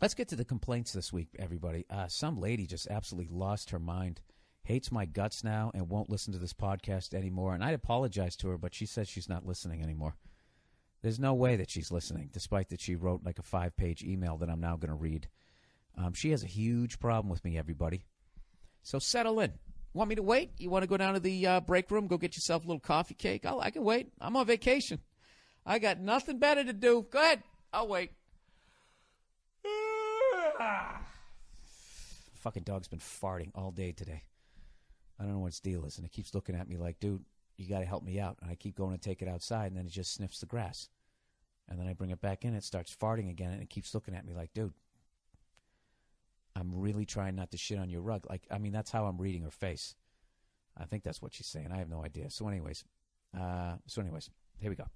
Let's get to the complaints this week, everybody. Some lady just absolutely lost her mind, hates my guts now, and won't listen to this podcast anymore. And I apologize to her, but she says she's not listening anymore. There's no way that she's listening, despite that she wrote like a 5-page email that I'm now going to read. She has a huge problem with me, everybody. So settle in. Want me to wait? You want to go down to the break room, go get yourself a little coffee cake? I can wait. I'm on vacation. I got nothing better to do. Go ahead. I'll wait. Fucking dog's been farting all day today. I don't know what its deal is, and it keeps looking at me like, dude, you got to help me out. And I keep going to take it outside, and then it just sniffs the grass. And then I bring it back in, it starts farting again, and it keeps looking at me like, dude, I'm really trying not to shit on your rug. Like, I mean, that's how I'm reading her face. I think that's what she's saying. I have no idea. So anyways, here we go.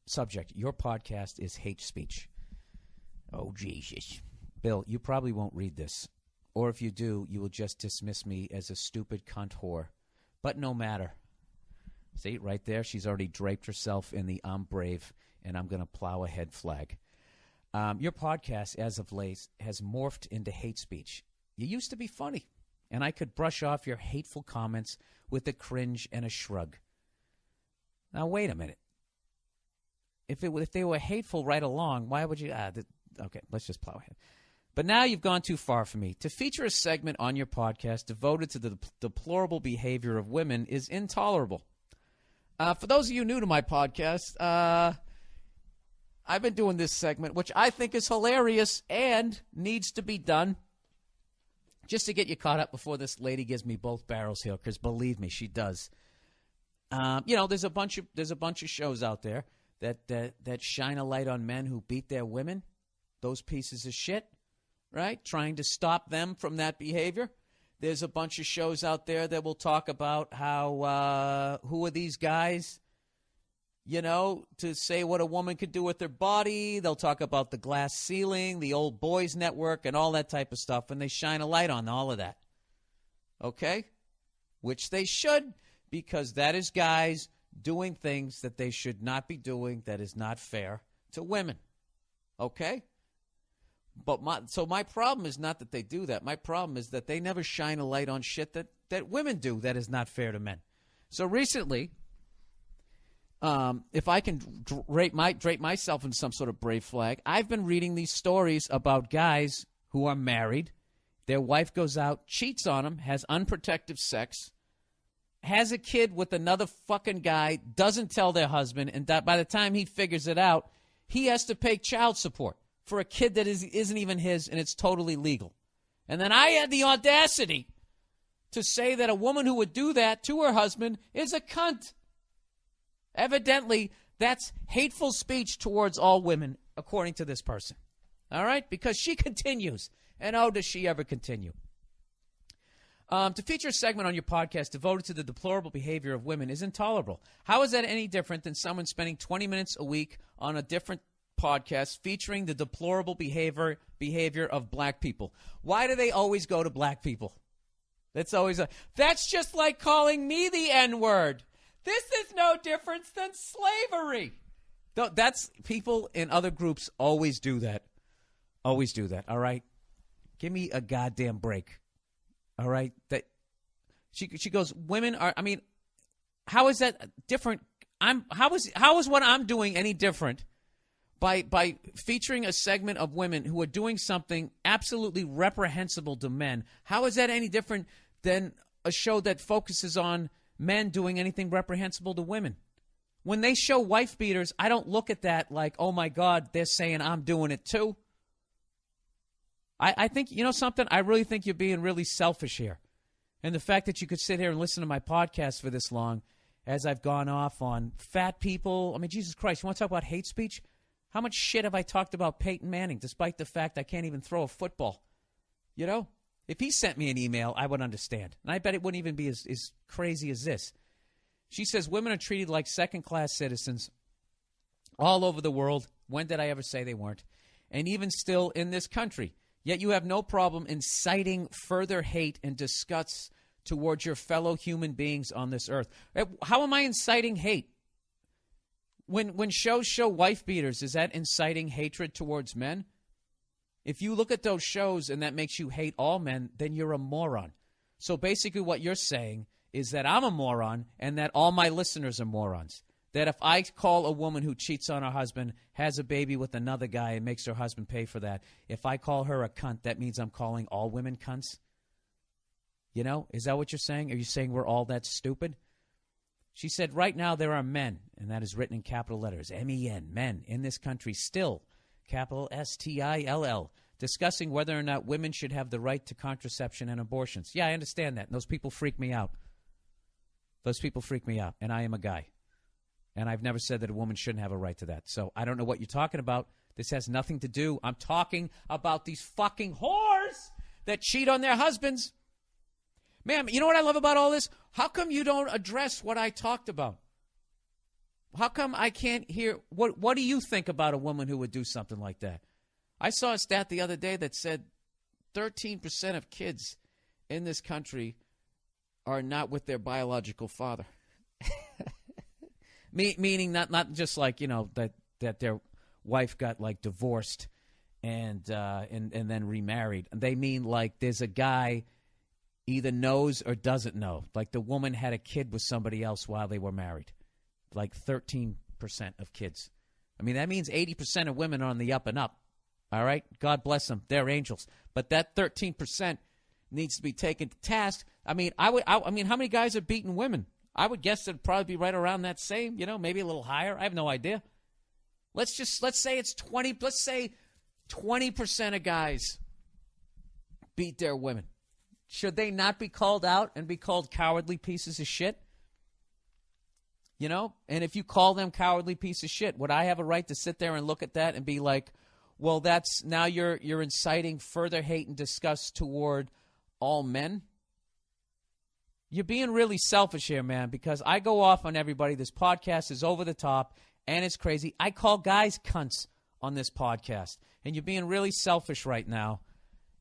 Subject, your podcast is hate speech. Oh, Jesus. Bill, you probably won't read this. Or if you do, you will just dismiss me as a stupid cunt whore. But no matter. See, right there, she's already draped herself in the I'm brave and I'm going to plow ahead flag. Your podcast, as of late, has morphed into hate speech. You used to be funny, and I could brush off your hateful comments with a cringe and a shrug. Now, wait a minute. If they were hateful right along, why would you... okay, let's just plow ahead. But now you've gone too far for me. To feature a segment on your podcast devoted to the deplorable behavior of women is intolerable. For those of you new to my podcast, I've been doing this segment, which I think is hilarious and needs to be done, just to get you caught up before this lady gives me both barrels here, because believe me, she does. There's a bunch of shows out there that shine a light on men who beat their women, those pieces of shit, right? Trying to stop them from that behavior. There's a bunch of shows out there that will talk about how, who are these guys, to say what a woman could do with their body. They'll talk about the glass ceiling, the old boys network, and all that type of stuff, and they shine a light on all of that. Okay? Which they should, because that is guys doing things that they should not be doing that is not fair to women. Okay? But my problem is not that they do that. My problem is that they never shine a light on shit that women do that is not fair to men. So recently, if I can drape myself in some sort of brave flag, I've been reading these stories about guys who are married. Their wife goes out, cheats on them, has unprotected sex, has a kid with another fucking guy, doesn't tell their husband, and that by the time he figures it out, he has to pay child support for a kid that isn't even his, and it's totally legal. And then I had the audacity to say that a woman who would do that to her husband is a cunt. Evidently, that's hateful speech towards all women, according to this person. All right? Because she continues. And oh, does she ever continue. To feature a segment on your podcast devoted to the deplorable behavior of women is intolerable. How is that any different than someone spending 20 minutes a week on a different podcast featuring the deplorable behavior of black people? Why do they always go to black people? That's just like calling me the N-word. This is no different than slavery. That's people in other groups always do that. Always do that. All right? Give me a goddamn break. All right? That she goes, women are, I mean, how is that different? How is what I'm doing any different by featuring a segment of women who are doing something absolutely reprehensible to men? How is that any different than a show that focuses on men doing anything reprehensible to women? When they show wife beaters, I don't look at that like, oh my God, they're saying I'm doing it too. I think, you know something? I really think you're being really selfish here. And the fact that you could sit here and listen to my podcast for this long as I've gone off on fat people. I mean, Jesus Christ, you want to talk about hate speech? How much shit have I talked about Peyton Manning, despite the fact I can't even throw a football? You know? If he sent me an email, I would understand. And I bet it wouldn't even be as crazy as this. She says, women are treated like second-class citizens all over the world. When did I ever say they weren't? And even still in this country. Yet you have no problem inciting further hate and disgust towards your fellow human beings on this earth. How am I inciting hate? When shows show wife beaters, is that inciting hatred towards men? If you look at those shows and that makes you hate all men, then you're a moron. So basically what you're saying is that I'm a moron and that all my listeners are morons. That if I call a woman who cheats on her husband, has a baby with another guy, and makes her husband pay for that, if I call her a cunt, that means I'm calling all women cunts? You know, is that what you're saying? Are you saying we're all that stupid? She said, right now there are men, and that is written in capital letters, M-E-N, men, in this country still, capital S-T-I-L-L, discussing whether or not women should have the right to contraception and abortions. Yeah, I understand that. And those people freak me out. Those people freak me out, and I am a guy. And I've never said that a woman shouldn't have a right to that. So I don't know what you're talking about. This has nothing to do. I'm talking about these fucking whores that cheat on their husbands. Man, you know what I love about all this? How come you don't address what I talked about? How come I can't hear? What do you think about a woman who would do something like that? I saw a stat the other day that said 13% of kids in this country are not with their biological father. Meaning not just like, you know, that their wife got like divorced and then remarried. They mean like there's a guy either knows or doesn't know. Like the woman had a kid with somebody else while they were married. Like 13% of kids. I mean, that means 80% of women are on the up and up. All right? God bless them. They're angels. But that 13% needs to be taken to task. I mean, I mean, how many guys are beating women? I would guess it'd probably be right around that same, you know, maybe a little higher. I have no idea. Let's say it's 20. Let's say 20% of guys beat their women. Should they not be called out and be called cowardly pieces of shit? You know? And if you call them cowardly piece of shit, would I have a right to sit there and look at that and be like, well, that's now you're inciting further hate and disgust toward all men? You're being really selfish here, man, because I go off on everybody. This podcast is over the top, and it's crazy. I call guys cunts on this podcast, and you're being really selfish right now.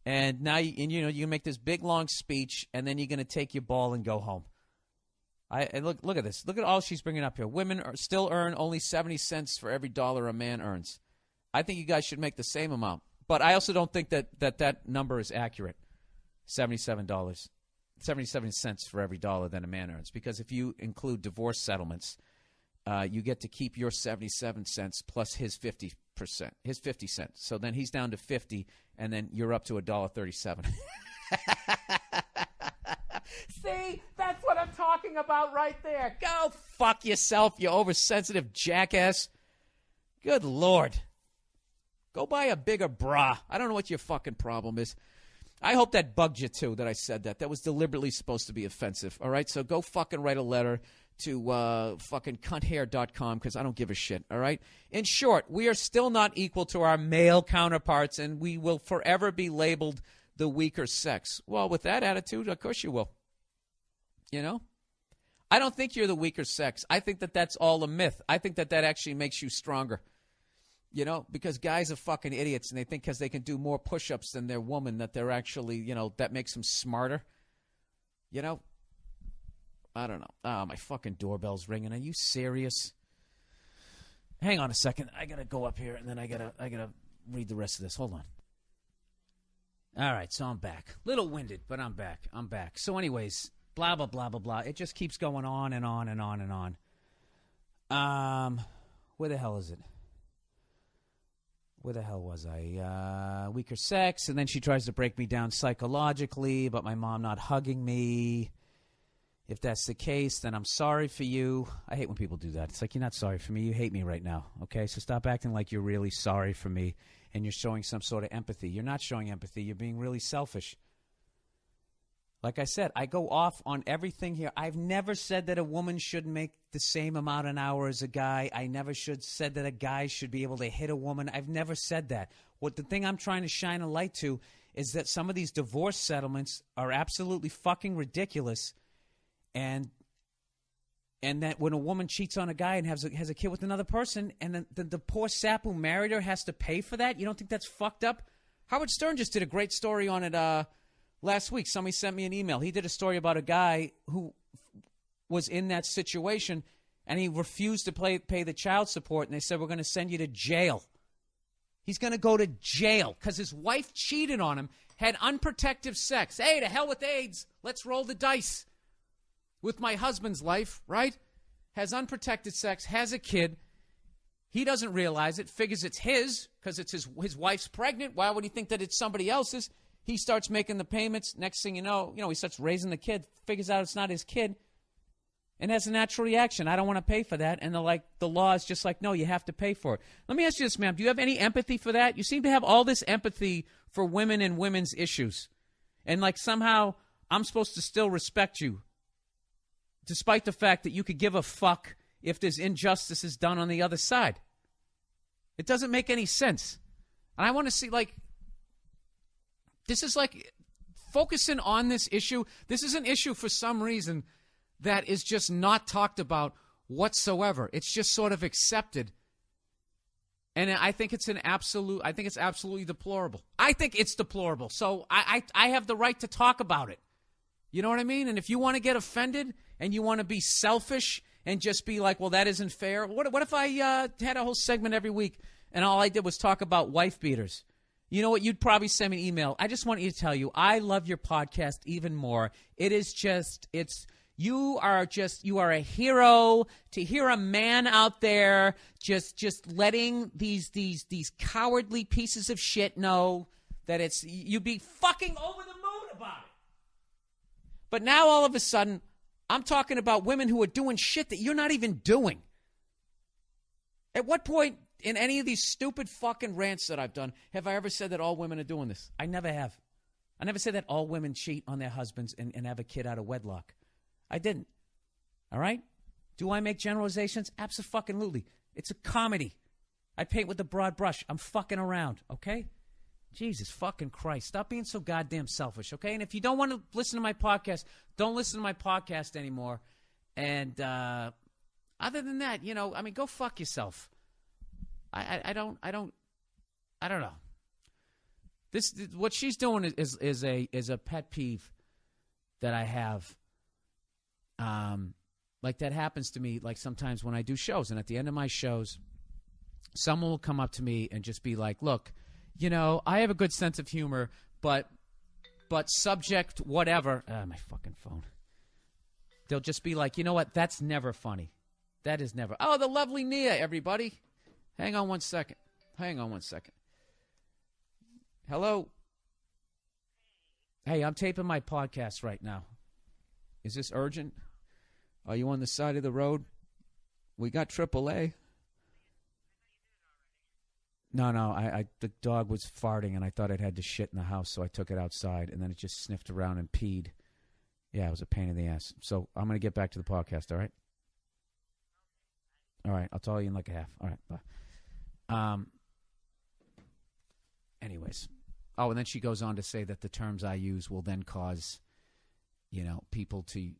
And now, you make this big, long speech, and then you're going to take your ball and go home. Look at this. Look at all she's bringing up here. Women still earn only 70 cents for every dollar a man earns. I think you guys should make the same amount. But I also don't think that number is accurate, $77. 77 cents for every dollar that a man earns. Because if you include divorce settlements, you get to keep your 77 cents plus his 50%, his 50 cents. So then he's down to 50, and then you're up to $1.37. See, that's what I'm talking about right there. Go fuck yourself, you oversensitive jackass. Good Lord. Go buy a bigger bra. I don't know what your fucking problem is. I hope that bugged you, too, that I said that. That was deliberately supposed to be offensive, all right? So go fucking write a letter to fucking cunthair.com because I don't give a shit, all right? In short, we are still not equal to our male counterparts, and we will forever be labeled the weaker sex. Well, with that attitude, of course you will. You know? I don't think you're the weaker sex. I think that that's all a myth. I think that actually makes you stronger. You know, because guys are fucking idiots, and they think because they can do more push-ups than their woman that they're actually, you know, that makes them smarter. You know? I don't know. Oh, my fucking doorbell's ringing. Are you serious? Hang on a second. I got to go up here, and then I gotta read the rest of this. Hold on. All right, so I'm back. Little winded, but I'm back. So anyways, blah, blah, blah, blah, blah. It just keeps going on and on and on and on. Where the hell is it? Where the hell was I? Weaker sex, and then she tries to break me down psychologically about my mom not hugging me. If that's the case, then I'm sorry for you. I hate when people do that. It's like, you're not sorry for me. You hate me right now, okay? So stop acting like you're really sorry for me and you're showing some sort of empathy. You're not showing empathy. You're being really selfish. Like I said, I go off on everything here. I've never said that a woman should make the same amount an hour as a guy. I never said that a guy should be able to hit a woman. I've never said that. What the thing I'm trying to shine a light to is that some of these divorce settlements are absolutely fucking ridiculous, and that when a woman cheats on a guy and has a kid with another person, and the poor sap who married her has to pay for that, you don't think that's fucked up? Howard Stern just did a great story on it last week. Somebody sent me an email. He did a story about a guy who was in that situation, and he refused to pay the child support, and they said, we're going to send you to jail. He's going to go to jail because his wife cheated on him, had unprotected sex. Hey, to hell with AIDS. Let's roll the dice with my husband's life, right? Has unprotected sex, has a kid. He doesn't realize it, figures it's his because it's his wife's pregnant. Why would he think that it's somebody else's? He starts making the payments. Next thing you know, he starts raising the kid, figures out it's not his kid, and has a natural reaction. I don't want to pay for that. And the law is just like, no, you have to pay for it. Let me ask you this, ma'am. Do you have any empathy for that? You seem to have all this empathy for women and women's issues. And somehow I'm supposed to still respect you, despite the fact that you could give a fuck if there's injustices done on the other side. It doesn't make any sense. And I want to see, this is focusing on this issue. This is an issue for some reason that is just not talked about whatsoever. It's just sort of accepted. And I think it's absolutely deplorable. I think it's deplorable. So I have the right to talk about it. You know what I mean? And if you want to get offended and you want to be selfish and just be like, well, that isn't fair. What if I had a whole segment every week and all I did was talk about wife beaters? You know what? You'd probably send me an email. I just want you to tell you, I love your podcast even more. You are a hero to hear a man out there just letting these cowardly pieces of shit know that you'd be fucking over the moon about it. But now all of a sudden, I'm talking about women who are doing shit that you're not even doing. At what point in any of these stupid fucking rants that I've done have I ever said that all women are doing this? I never have. I never said that all women cheat on their husbands and have a kid out of wedlock. I didn't. All right? Do I make generalizations? Abso-fucking-lutely. It's a comedy. I paint with a broad brush. I'm fucking around, okay? Jesus fucking Christ. Stop being so goddamn selfish, okay? And if you don't want to listen to my podcast, don't listen to my podcast anymore. And other than that, go fuck yourself. I don't know. What she's doing is a pet peeve that I have. That happens to me sometimes when I do shows, and at the end of my shows, someone will come up to me and just be like, look, I have a good sense of humor, but subject whatever. My fucking phone. They'll just be like, you know what? That's never funny. That is never. Oh, the lovely Nia, everybody. Hang on one second. Hello. Hey, I'm taping my podcast right now. Is this urgent? Are you on the side of the road? We got AAA. No, the dog was farting, and I thought it had to shit in the house, so I took it outside, and then it just sniffed around and peed. Yeah, it was a pain in the ass. So I'm going to get back to the podcast, all right? All right, I'll tell you in like a half. All right, bye. Anyways. Oh, and then she goes on to say that the terms I use will then cause, people to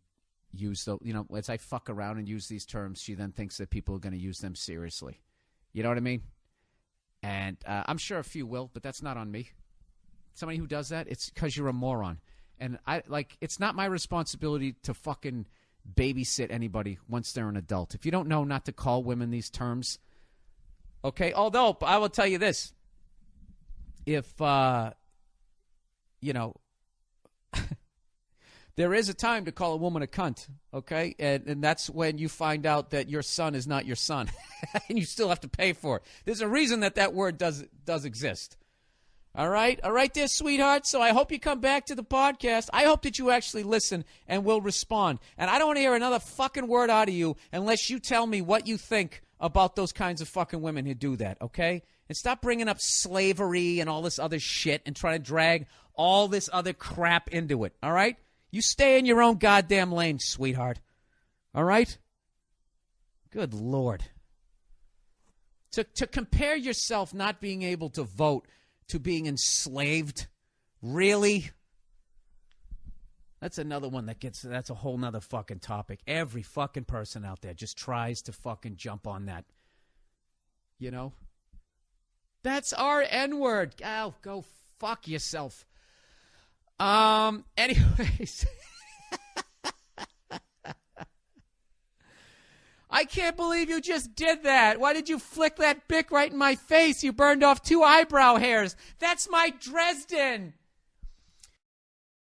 use as I fuck around and use these terms, she then thinks that people are going to use them seriously. You know what I mean? And I'm sure a few will, but that's not on me. Somebody who does that, it's because you're a moron. And it's not my responsibility to fucking babysit anybody once they're an adult. If you don't know not to call women these terms, okay? Although, I will tell you this. If, there is a time to call a woman a cunt, okay? And that's when you find out that your son is not your son. And you still have to pay for it. There's a reason that word does exist. All right? All right there, sweetheart. So I hope you come back to the podcast. I hope that you actually listen and will respond. And I don't want to hear another fucking word out of you unless you tell me what you think about those kinds of fucking women who do that, okay? And stop bringing up slavery and all this other shit and trying to drag all this other crap into it, all right? You stay in your own goddamn lane, sweetheart. All right? Good Lord. To compare yourself not being able to vote to being enslaved, really? That's another one that's a whole nother fucking topic. Every fucking person out there just tries to fucking jump on that. That's our N-word. Oh, go fuck yourself. Anyways. I can't believe you just did that. Why did you flick that Bic right in my face? You burned off 2 eyebrow hairs. That's my Dresden.